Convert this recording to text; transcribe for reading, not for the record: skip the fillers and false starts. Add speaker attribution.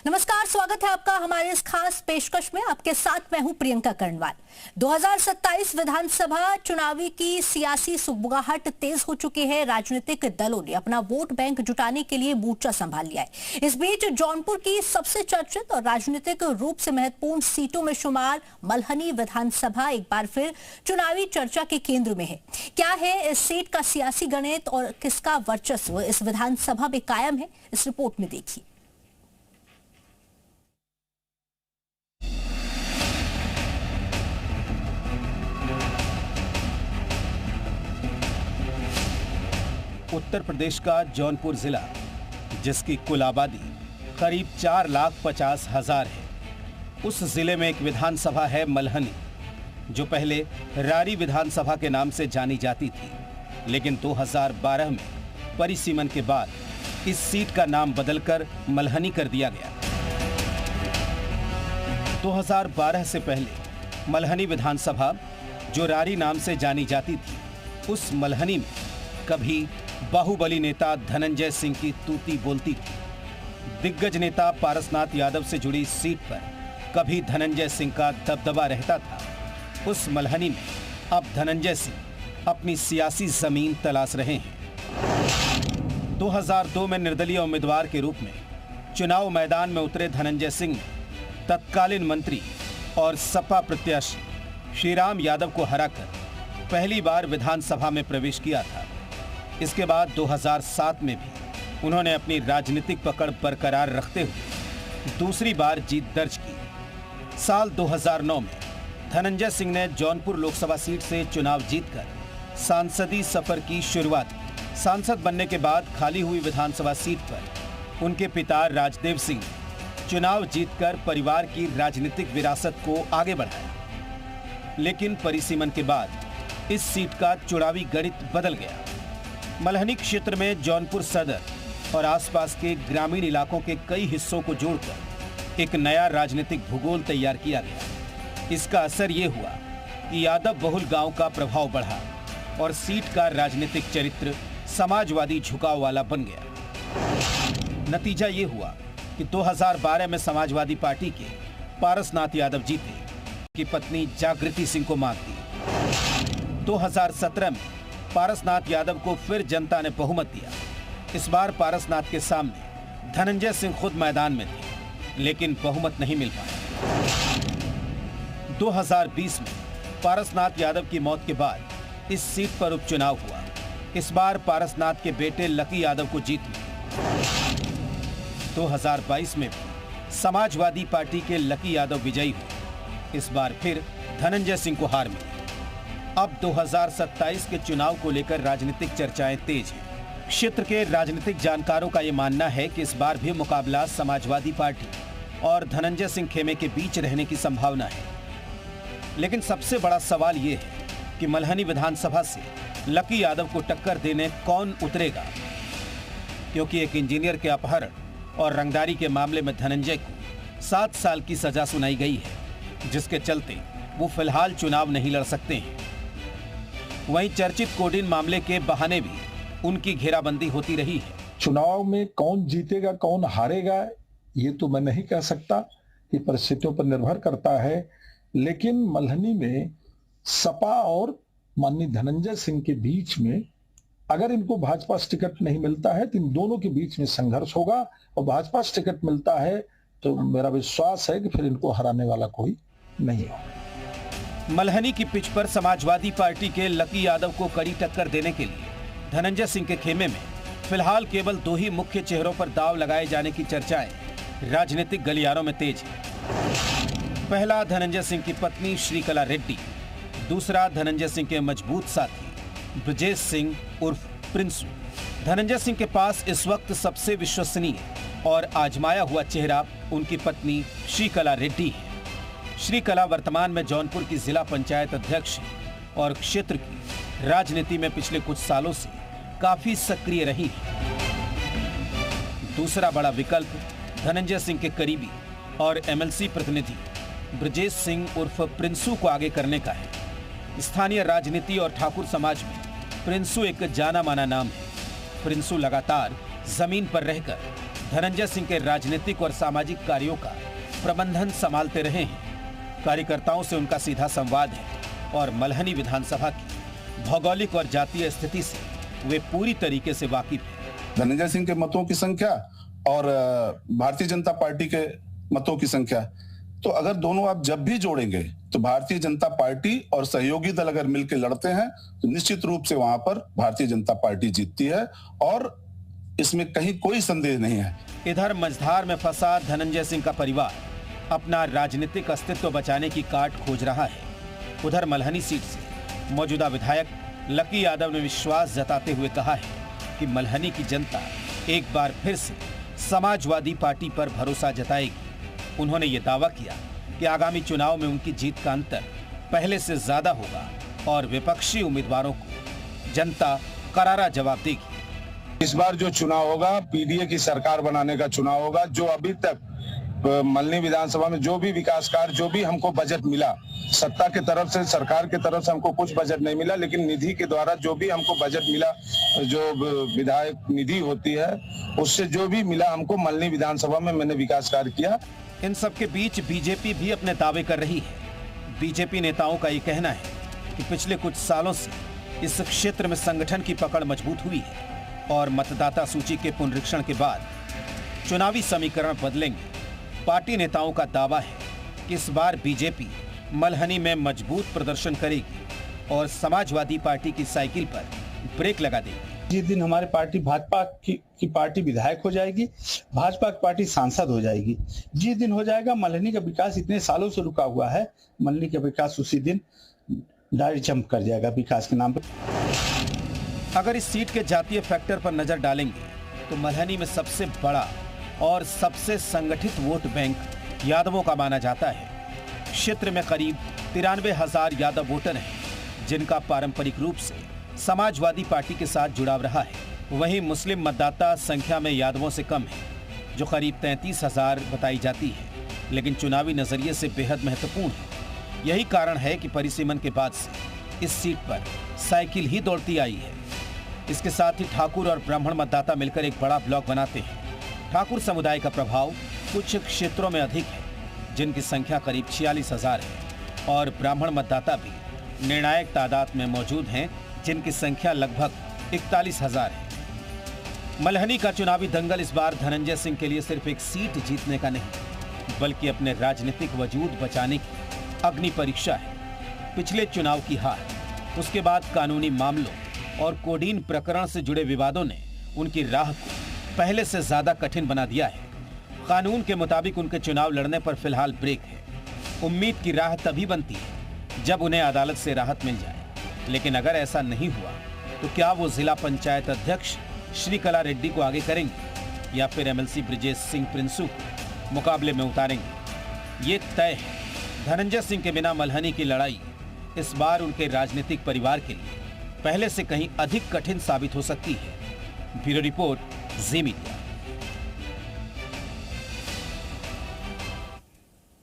Speaker 1: नमस्कार, स्वागत है आपका हमारे इस खास पेशकश में। आपके साथ मैं हूं प्रियंका कर्णवाल। 2027 विधानसभा चुनावी की सियासी सुगबुगाहट तेज हो चुकी है। राजनीतिक दलों ने अपना वोट बैंक जुटाने के लिए मोर्चा संभाल लिया है। इस बीच जौनपुर की सबसे चर्चित और राजनीतिक रूप से महत्वपूर्ण सीटों में शुमार मल्हनी विधानसभा एक बार फिर चुनावी चर्चा के केंद्र में है। क्या है इस सीट का सियासी गणित और किसका वर्चस्व इस विधानसभा में कायम है, इस रिपोर्ट में देखिए।
Speaker 2: उत्तर प्रदेश का जौनपुर जिला, जिसकी कुल आबादी करीब 4,50,000 है, उस जिले में एक विधानसभा है मल्हनी, जो पहले रारी विधानसभा के नाम से जानी जाती थी, लेकिन 2012 में परिसीमन के बाद इस सीट का नाम बदलकर मल्हनी कर दिया गया। 2012 से पहले मल्हनी विधानसभा, जो रारी नाम से जानी जाती थी, उस मल्हनी में कभी बाहुबली नेता धनंजय सिंह की तूती बोलती थी। दिग्गज नेता पारसनाथ यादव से जुड़ी सीट पर कभी धनंजय सिंह का दबदबा रहता था। उस मल्हनी में अब धनंजय सिंह अपनी सियासी जमीन तलाश रहे हैं। 2002 में निर्दलीय उम्मीदवार के रूप में चुनाव मैदान में उतरे धनंजय सिंह ने तत्कालीन मंत्री और सपा प्रत्याशी श्रीराम यादव को हराकर पहली बार विधानसभा में प्रवेश किया था। इसके बाद 2007 में भी उन्होंने अपनी राजनीतिक पकड़ बरकरार रखते हुए दूसरी बार जीत दर्ज की। साल 2009 में धनंजय सिंह ने जौनपुर लोकसभा सीट से चुनाव जीतकर सांसदीय सफर की शुरुआत की। सांसद बनने के बाद खाली हुई विधानसभा सीट पर उनके पिता राजदेव सिंह ने चुनाव जीतकर परिवार की राजनीतिक विरासत को आगे बढ़ाया, लेकिन परिसीमन के बाद इस सीट का चुनावी गणित बदल गया। मल्हनी क्षेत्र में जौनपुर सदर और आसपास के ग्रामीण इलाकों के कई हिस्सों को जोड़कर एक नया राजनीतिक भूगोल तैयार किया गया। इसका असर ये हुआ कि यादव बहुल गांव का प्रभाव बढ़ा और सीट का राजनीतिक चरित्र समाजवादी झुकाव वाला बन गया। नतीजा ये हुआ कि 2012 में समाजवादी पार्टी के पारसनाथ यादव जीते, की पत्नी जागृति सिंह को मात दी। 2017 में पारसनाथ यादव को फिर जनता ने बहुमत दिया। इस बार पारसनाथ के सामने धनंजय सिंह खुद मैदान में थे, लेकिन बहुमत नहीं मिल पाया। 2020 में पारसनाथ यादव की मौत के बाद इस सीट पर उपचुनाव हुआ। इस बार पारसनाथ के बेटे लकी यादव को जीत मिली। 2022 में भी समाजवादी पार्टी के लकी यादव विजयी हुए। इस बार फिर धनंजय सिंह को हार मिली। अब 2027 के चुनाव को लेकर राजनीतिक चर्चाएं तेज हैं। क्षेत्र के राजनीतिक जानकारों का यह मानना है कि इस बार भी मुकाबला समाजवादी पार्टी और धनंजय सिंह खेमे के बीच रहने की संभावना है। लेकिन सबसे बड़ा सवाल यह है कि मल्हनी विधानसभा से लकी यादव को टक्कर देने कौन उतरेगा, क्योंकि एक इंजीनियर के अपहरण और रंगदारी के मामले में धनंजय को 7 साल की सजा सुनाई गई है, जिसके चलते वो फिलहाल चुनाव नहीं लड़ सकते हैं। वहीं चर्चित कोडीन मामले के बहाने भी उनकी घेराबंदी होती रही है।
Speaker 3: चुनाव में कौन जीतेगा कौन हारेगा ये तो मैं नहीं कह सकता, ये परिस्थितियों पर निर्भर करता है। लेकिन मल्हनी में सपा और माननीय धनंजय सिंह के बीच में अगर इनको भाजपा से टिकट नहीं मिलता है तो इन दोनों के बीच में संघर्ष होगा, और भाजपा से टिकट मिलता है तो मेरा विश्वास है कि फिर इनको हराने वाला कोई नहीं होगा।
Speaker 2: मल्हनी की पिच पर समाजवादी पार्टी के लकी यादव को कड़ी टक्कर देने के लिए धनंजय सिंह के खेमे में फिलहाल केवल 2 ही मुख्य चेहरों पर दांव लगाए जाने की चर्चाएं राजनीतिक गलियारों में तेज है। पहला धनंजय सिंह की पत्नी श्रीकला रेड्डी, दूसरा धनंजय सिंह के मजबूत साथी ब्रजेश सिंह उर्फ प्रिंसू। धनंजय सिंह के पास इस वक्त सबसे विश्वसनीय और आजमाया हुआ चेहरा उनकी पत्नी श्रीकला रेड्डी है। श्रीकला वर्तमान में जौनपुर की जिला पंचायत अध्यक्ष है और क्षेत्र की राजनीति में पिछले कुछ सालों से काफी सक्रिय रही है। दूसरा बड़ा विकल्प धनंजय सिंह के करीबी और एमएलसी प्रतिनिधि ब्रजेश सिंह उर्फ प्रिंसू को आगे करने का है। स्थानीय राजनीति और ठाकुर समाज में प्रिंसू एक जाना माना नाम है। प्रिंसू लगातार जमीन पर रहकर धनंजय सिंह के राजनीतिक और सामाजिक कार्यों का प्रबंधन संभालते रहे हैं। कार्यकर्ताओं से उनका सीधा संवाद है और मल्हनी विधानसभा की भौगोलिक और जातीय स्थिति से वे पूरी तरीके से वाकिफ हैं।
Speaker 4: धनंजय सिंह के मतों की संख्या और भारतीय जनता पार्टी के मतों की संख्या, तो अगर दोनों आप जब भी जोड़ेंगे तो भारतीय जनता पार्टी और सहयोगी दल अगर मिलकर लड़ते हैं तो निश्चित रूप से वहां पर भारतीय जनता पार्टी जीतती है और इसमें कहीं कोई संदेह नहीं है।
Speaker 2: इधर मझधार में फंसा धनंजय सिंह का परिवार अपना राजनीतिक अस्तित्व बचाने की काट खोज रहा है। उधर मल्हनी सीट से मौजूदा विधायक लकी यादव ने विश्वास जताते हुए कहा है कि मल्हनी की जनता एक बार फिर से समाजवादी पार्टी पर भरोसा जताएगी। उन्होंने ये दावा किया कि आगामी चुनाव में उनकी जीत का अंतर पहले से ज्यादा होगा और विपक्षी उम्मीदवारों को जनता करारा जवाब देगी।
Speaker 5: इस बार जो चुनाव होगा पीडीए की सरकार बनाने का चुनाव होगा। जो अभी तक मल्हनी विधानसभा में जो भी विकास कार्य, जो भी हमको बजट मिला, सत्ता के तरफ से, सरकार के तरफ से हमको कुछ बजट नहीं मिला, लेकिन निधि के द्वारा जो भी हमको बजट मिला, जो विधायक निधि होती है, उससे जो भी मिला हमको मल्हनी विधानसभा में मैंने विकास कार्य किया।
Speaker 2: इन सबके बीच बीजेपी भी अपने दावे कर रही है। बीजेपी नेताओं का ये कहना है कि पिछले कुछ सालों से इस क्षेत्र में संगठन की पकड़ मजबूत हुई है और मतदाता सूची के पुनरीक्षण के बाद चुनावी समीकरण बदलेंगे। पार्टी नेताओं का दावा है कि इस बार बीजेपी मल्हनी में मजबूत प्रदर्शन करेगी और समाजवादी पार्टी की साइकिल पर ब्रेक लगा देगी।
Speaker 6: जिस दिन हमारे पार्टी भाजपा की पार्टी विधायक हो जाएगी, भाजपा की पार्टी सांसद हो जाएगी, जिस दिन हो जाएगा मल्हनी का विकास इतने सालों से रुका हुआ है, मल्हनी का विकास उसी दिन डायरी जंप कर जाएगा विकास के नाम पर।
Speaker 2: अगर इस सीट के जातीय फैक्टर पर नजर डालेंगे तो मल्हनी में सबसे बड़ा और सबसे संगठित वोट बैंक यादवों का माना जाता है। क्षेत्र में करीब 93,000 यादव वोटर हैं, जिनका पारंपरिक रूप से समाजवादी पार्टी के साथ जुड़ाव रहा है। वहीं मुस्लिम मतदाता संख्या में यादवों से कम है, जो करीब 33,000 बताई जाती है, लेकिन चुनावी नजरिए से बेहद महत्वपूर्ण है। यही कारण है कि परिसीमन के बाद से इस सीट पर साइकिल ही दौड़ती आई है। इसके साथ ही ठाकुर और ब्राह्मण मतदाता मिलकर एक बड़ा ब्लॉक बनाते हैं। ठाकुर समुदाय का प्रभाव कुछ क्षेत्रों में अधिक है, जिनकी संख्या करीब 46,000 है, और ब्राह्मण मतदाता भी निर्णायक तादाद में मौजूद हैं, जिनकी संख्या लगभग 41,000 है। मल्हनी का चुनावी दंगल इस बार धनंजय सिंह के लिए सिर्फ एक सीट जीतने का नहीं, बल्कि अपने राजनीतिक वजूद बचाने की अग्नि परीक्षा है। पिछले चुनाव की हार, उसके बाद कानूनी मामलों और कोडीन प्रकरण से जुड़े विवादों ने उनकी राह को पहले से ज्यादा कठिन बना दिया है। कानून के मुताबिक उनके चुनाव लड़ने पर फिलहाल ब्रेक है। उम्मीद की राह तभी बनती है जब उन्हें अदालत से राहत मिल जाए, लेकिन अगर ऐसा नहीं हुआ तो क्या वो जिला पंचायत अध्यक्ष श्रीकला रेड्डी को आगे करेंगे या फिर एमएलसी ब्रिजेश सिंह प्रिंसू को मुकाबले में उतारेंगे, ये तय है। धनंजय सिंह के बिना मल्हनी की लड़ाई इस बार उनके राजनीतिक परिवार के लिए पहले से कहीं अधिक कठिन साबित हो सकती है। ब्यूरो रिपोर्ट, जी मीडिया।